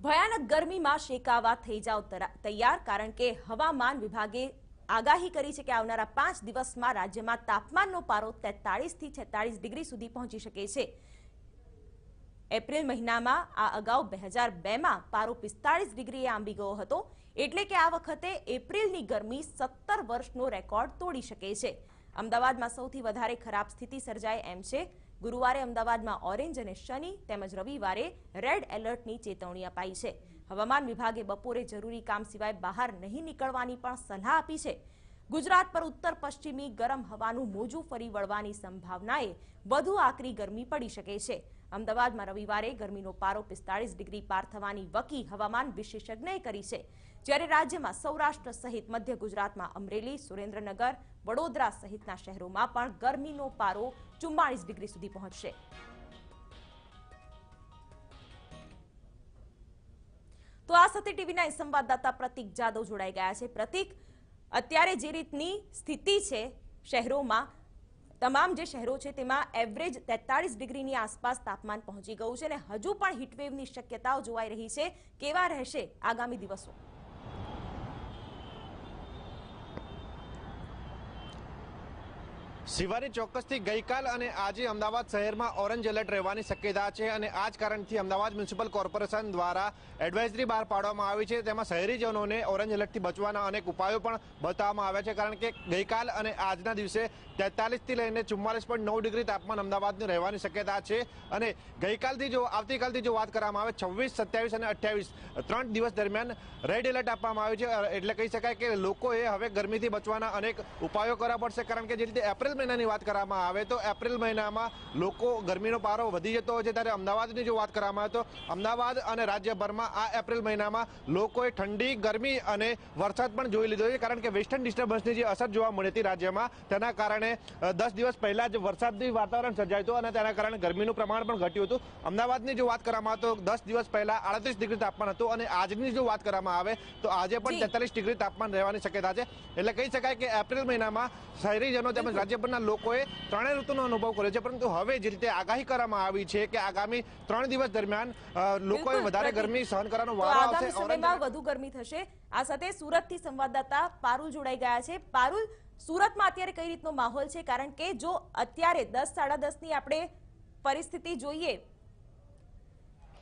ભયાનક ગરમીમાં શેકાવા થઈ જાવ તૈયાર, કારણ કે હવામાન વિભાગે આગાહી કરી છે કે આવનારા 5 દિવસમાં રાજ્યમાં તાપમાનનો પારો 43 થી 46 ડિગ્રી સુધી પહોંચી શકે છે। એપ્રિલ મહિનામાં આ અગાઉ 2002માં પારો 45 ડિગ્રીએ આંબી ગયો હતો, એટલે કે આ વખતે એપ્રિલની ગરમી 17 વર્ષનો રેકોર્ડ તોડી શકે છે। અમદાવાદમાં સૌથી વધારે ખરાબ સ્થિતિ સર્જાય એમ છે। ગુરુવારે અમદાવાદમાં ઓરેન્જ અને શનિ તેમજ રવિવારે રેડ એલર્ટની ચેતવણી અપાઈ છે। હવામાન વિભાગે બપોરે જરૂરી કામ સિવાય બહાર નહીં નીકળવાની પણ સલાહ આપી છે। ગુજરાત પર ઉત્તર પશ્ચિમી ગરમ હવાનું મોજું ફરી વળવાની સંભાવનાએ વધુ આકરી ગરમી પડી શકે છે। અમદાવાદમાં રવિવારે ગરમીનો પારો 45 ડિગ્રી પાર થવાની વકી હવામાન વિશેષજ્ઞએ કરી છે, જ્યારે રાજ્યમાં સૌરાષ્ટ્ર સહિત મધ્ય ગુજરાતમાં અમરેલી, સુરેન્દ્રનગર, વડોદરા સહિતના શહેરોમાં પણ ગરમીનો પારો 44 ડિગ્રી સુધી પહોંચશે। તો આ સાથે ટીવી9 સંવાદદાતા પ્રતિક જાદવ જોડાઈ ગયા છે। પ્રતિક, અત્યારે જે રીતની સ્થિતિ છે શહેરોમાં, તમામ જે શહેરો છે તેમાં એવરેજ 43 ડિગ્રીની આસપાસ તાપમાન પહોંચી ગયું છે અને હજુ પણ હીટવેવની શક્યતાઓ જોવાઈ રહી છે। કેવા રહેશે આગામી દિવસો? શિવાની, ચોક્કસથી ગઈકાલ અને આજે અમદાવાદ શહેરમાં ઓરેન્જ એલર્ટ રહેવાની શક્યતા છે અને આ જ કારણથી અમદાવાદ મ્યુનિસિપલ કોર્પોરેશન દ્વારા એડવાઇઝરી બહાર પાડવામાં આવી છે। તેમાં શહેરીજનોને ઓરેન્જ એલર્ટથી બચવાના અનેક ઉપાયો પણ બતાવવામાં આવ્યા છે, કારણ કે ગઈકાલ અને આજના દિવસે 43 થી લઈને 44.9 ડિગ્રી તાપમાન અમદાવાદની રહેવાની શક્યતા છે। અને ગઈકાલથી આવતીકાલથી જો વાત કરવામાં આવે 26, 27 અને 28 3 દિવસ દરમિયાન રેડ એલર્ટ આપવામાં આવ્યું છે। એટલે કહી શકાય કે લોકોએ હવે ગરમીથી બચવાના અનેક ઉપાયો કરવા પડશે, કારણ કે જે રીતે એપ્રિલ મહિનાની વાત કરવામાં આવે તો એપ્રિલ મહિનામાં લોકો ગરમીનો પારો વધી જતો હોય છે, ત્યારે અમદાવાદની જો વાત કરવામાં આવે તો અમદાવાદ અને રાજ્યભરમાં આ એપ્રિલ મહિનામાં લોકોએ ઠંડી, ગરમી અને વરસાદ પણ જોઈ લીધો છે, કારણ કે વેસ્ટર્ન ડિસ્ટર્બન્સની જે અસર જોવા મળી હતી રાજ્યમાં, તેના કારણે 10 દિવસ પહેલા જ વરસાદની વાતાવરણ સર્જાયું હતું અને તેના કારણે ગરમીનું પ્રમાણ પણ ઘટ્યું હતું। અમદાવાદની જો વાત કરવામાં આવે તો 10 દિવસ પહેલા 38 ડિગ્રી તાપમાન હતું અને આજની જો વાત કરવામાં આવે તો આજે પણ 43 ડિગ્રી તાપમાન રહેવાની શક્યતા છે। એટલે કહી શકાય કે એપ્રિલ મહિનામાં શહેરીજનો તેમજ રાજ્યભરના લોકોએ ત્રણેય ઋતુનો અનુભવ કર્યો છે, પરંતુ હવે જે રીતે આગાહી કરવામાં આવી છે કે આગામી 3 દિવસ દરમિયાન લોકોએ વધારે ગરમી સહન કરવાનો વારો આવશે, સમયમાં વધુ ગરમી થશે। આ સાથે સુરતથી સંવાદદાતા પારુલ જોડાઈ ગયા છે। પારુલ, સુરતમાં અત્યારે કઈ રીતનો માહોલ છે? કારણ કે જો અત્યારે 10, 10:30 ની આપણે પરિસ્થિતિ જોઈએ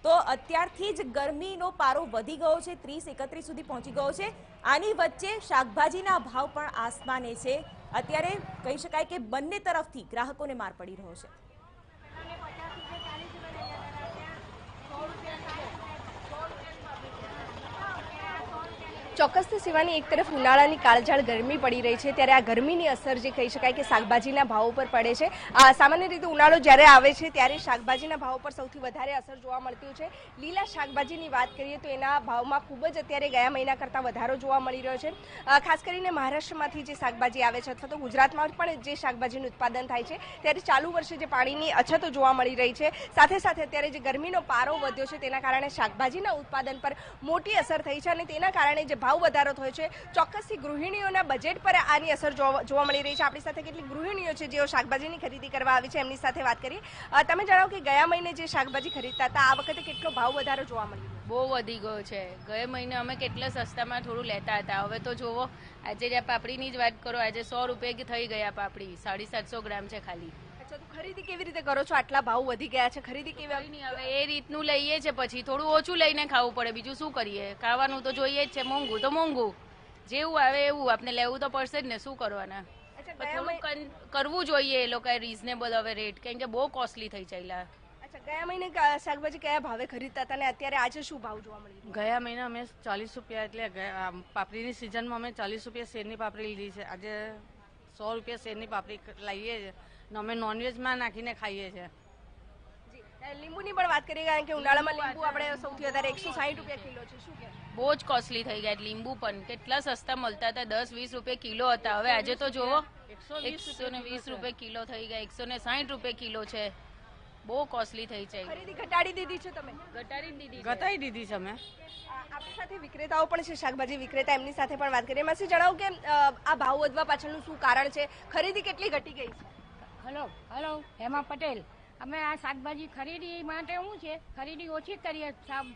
તો અત્યારથી જ ગરમીનો પારો વધી ગયો છે, 30, 31 સુધી પહોંચી ગયો છે। આની વચ્ચે શાકભાજીના ભાવ પણ આસમાને છે। અત્યારે કહી શકાય કે બંને તરફથી ગ્રાહકોને માર પડી રહ્યો છે। ચોક્કસથી શિવાની, એક તરફ ઉનાળાની કાળઝાળ ગરમી પડી રહી છે, ત્યારે આ ગરમીની અસર જે કહી શકાય કે શાકભાજીના ભાવ પર પડે છે। સામાન્ય રીતે ઉનાળો જ્યારે આવે છે ત્યારે શાકભાજીના ભાવ પર સૌથી વધારે અસર જોવા મળતી છે। લીલા શાકભાજીની વાત કરીએ તો એના ભાવમાં ખૂબ જ અત્યારે ગયા મહિના કરતાં વધારો જોવા મળી રહ્યો છે। ખાસ કરીને મહારાષ્ટ્રમાંથી જે શાકભાજી આવે છે અથવા તો ગુજરાતમાં પણ જે શાકભાજીનું ઉત્પાદન થાય છે, ત્યારે ચાલુ વર્ષે જે પાણીની અછતો જોવા મળી રહી છે, સાથે સાથે અત્યારે જે ગરમીનો પારો વધ્યો છે તેના કારણે શાકભાજીના ઉત્પાદન પર મોટી અસર થઈ છે અને તેના કારણે જે ભાવ વધારો થયો છે, ચોક્કસથી ગૃહિણીઓના બજેટ પર આની અસર જોવા મળી રહી છે। આપણી સાથે કેટલીક ગૃહિણીઓ છે જેઓ શાકભાજીની ખરીદી કરવા આવી છે, એમની સાથે વાત કરીએ। તમે જણાવો કે ગયા મહિને જે શાકભાજી ખરીદતા હતા આ વખતે કેટલો ભાવ વધારો જોવા મળ્યો? બહુ વધી ગયો છે। ગયા મહિને અમે કેટલા સસ્તામાં થોડું લેતા હતા, હવે તો જોવો આજે જે પાપડીની જ વાત કરો, આજે 100 રૂપિયા થઈ ગયા પાપડી, 750 ગ્રામ છે ખાલી। ખરીદી કેવી રીતે કરો છો? આટલા ભાવ વધી ગયા છે, ખરીદી કેવી? નહીં, હવે એ રીતનું લઈએ છે, પછી થોડું ઓછું લઈને ખાવું પડે, બીજું શું કરીએ? ખાવાનું તો જોઈએ જ છે, મોંઘું તો મોંઘું, જેવું આવે એવું આપણે લેવું તો પડશે જ ને, શું કરવાના? થોડું કરવું જોઈએ એ લોકોએ રીઝનેબલ હવે રેટ, કેમ કે બહુ કોસ્ટલી થઈ ચાલ્યા। ગયા મહિને શાકભાજી કયા ભાવે ખરીદતા હતા અને અત્યારે આજે શું ભાવ જોવા મળી? ગયા મહિને અમે 40 રૂપિયા, એટલે પાપડીની સિઝનમાં અમે 40 રૂપિયા શેરની પાપડી લીધી છે, આજે 100 રૂપિયા શેરની પાપડી લાવીએ છીએ અને અમે નોનવેજમાં નાખીને ખાઈએ છીએ। લીંબુની પણ વાત કરીએ, કારણ કે ઉનાળામાં લીંબુ આપણે સૌથી વધારે 160 રૂપિયા કિલો છે, શું કે બહુ જ કોસ્ટલી થઈ ગયા। લીંબુ પણ કેટલા સસ્તા મળતા હતા, 10-20 રૂપિયા કિલો હતા, હવે આજે તો જોવો 120 રૂપિયા કિલો થઈ ગયા, 160 રૂપિયા કિલો છે, બહુ કોસ્ટલી થઈ છે। ખરીદી ઘટાડી દીધી છે તમે? ઘટાડી દીધી છે અમે। આપણી સાથે વિક્રેતાઓ પણ છે, શાકભાજી વિક્રેતા, એમની સાથે પણ વાત કરીએ। એમાંથી જણાવો કે આ ભાવ વધવા પાછળનું શું કારણ છે? ખરીદી કેટલી ઘટી ગઈ છે? હેલો, હેમા પટેલ। અમે આ શાકભાજી ખરીદી માટે શું છે, ખરીદી ઓછી કરીએ,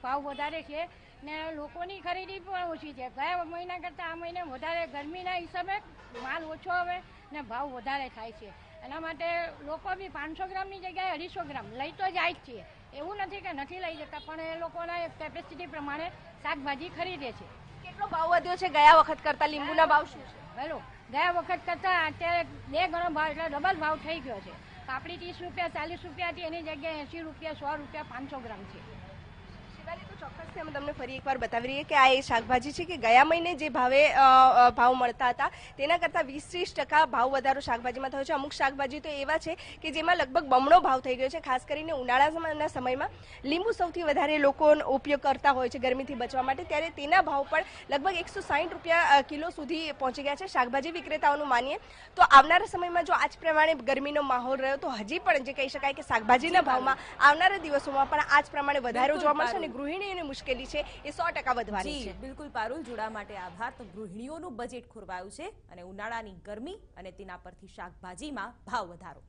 ભાવ વધારે છે ને લોકોની ખરીદી પણ ઓછી છે. ગયા મહિના કરતાં આ મહિને વધારે ગરમીના હિસાબે માલ ઓછો આવે ને ભાવ વધારે થાય છે. એના માટે લોકો બી 500 ગ્રામની જગ્યાએ 250 ગ્રામ લઈ તો જાય જ છે. એવું નથી કે નથી લઈ જતા, પણ એ લોકોના કેપેસિટી પ્રમાણે શાકભાજી ખરીદે છે. કેટલો ભાવ વધ્યો છે ગયા વખત કરતા? લીંબુના ભાવ શું છે? હેલો, ગયા વખત કરતાં અત્યારે 2 ગણો ભાવ એટલે ડબલ ભાવ થઈ ગયો છે. પાપડી 30 રૂપિયા 40 રૂપિયા હતી, એની જગ્યાએ 80 રૂપિયા 100 રૂપિયા 500 ગ્રામ છે. શિવાલી, તો ચોક્કસથી અમે તમને ફરી એકવાર બતાવી રહીએ કે આ એ શાકભાજી છે કે ગયા મહિને જે ભાવ મળતા હતા તેના કરતાં 20-30% ભાવ વધારો શાકભાજીમાં થયો છે. અમુક શાકભાજી તો એવા છે કે જેમાં લગભગ બમણો ભાવ થઈ ગયો છે. ખાસ કરીને ઉનાળાના સમયમાં લીંબુ સૌથી વધારે લોકો ઉપયોગ કરતા હોય છે ગરમીથી બચવા માટે, ત્યારે તેના ભાવ પણ લગભગ 160 રૂપિયા કિલો સુધી પહોંચી ગયા છે. શાકભાજી વિક્રેતાઓનું માનીએ તો આવનારા સમયમાં જો આજ પ્રમાણે ગરમીનો માહોલ રહ્યો તો હજી પણ જે કહી શકાય કે શાકભાજીના ભાવમાં આવનારા દિવસોમાં પણ આ જ પ્રમાણે વધારો જોવા મળશે અને ગૃહિણીઓની મુશ્કેલી છે એ 100% વધવાની છે. બિલકુલ પારુલ, જોડા માટે આભાર. તો ગૃહિણીઓનું બજેટ ખોરવાયું છે અને ઉનાળાની ગરમી અને તેના પરથી શાકભાજીમાં ભાવ વધારો.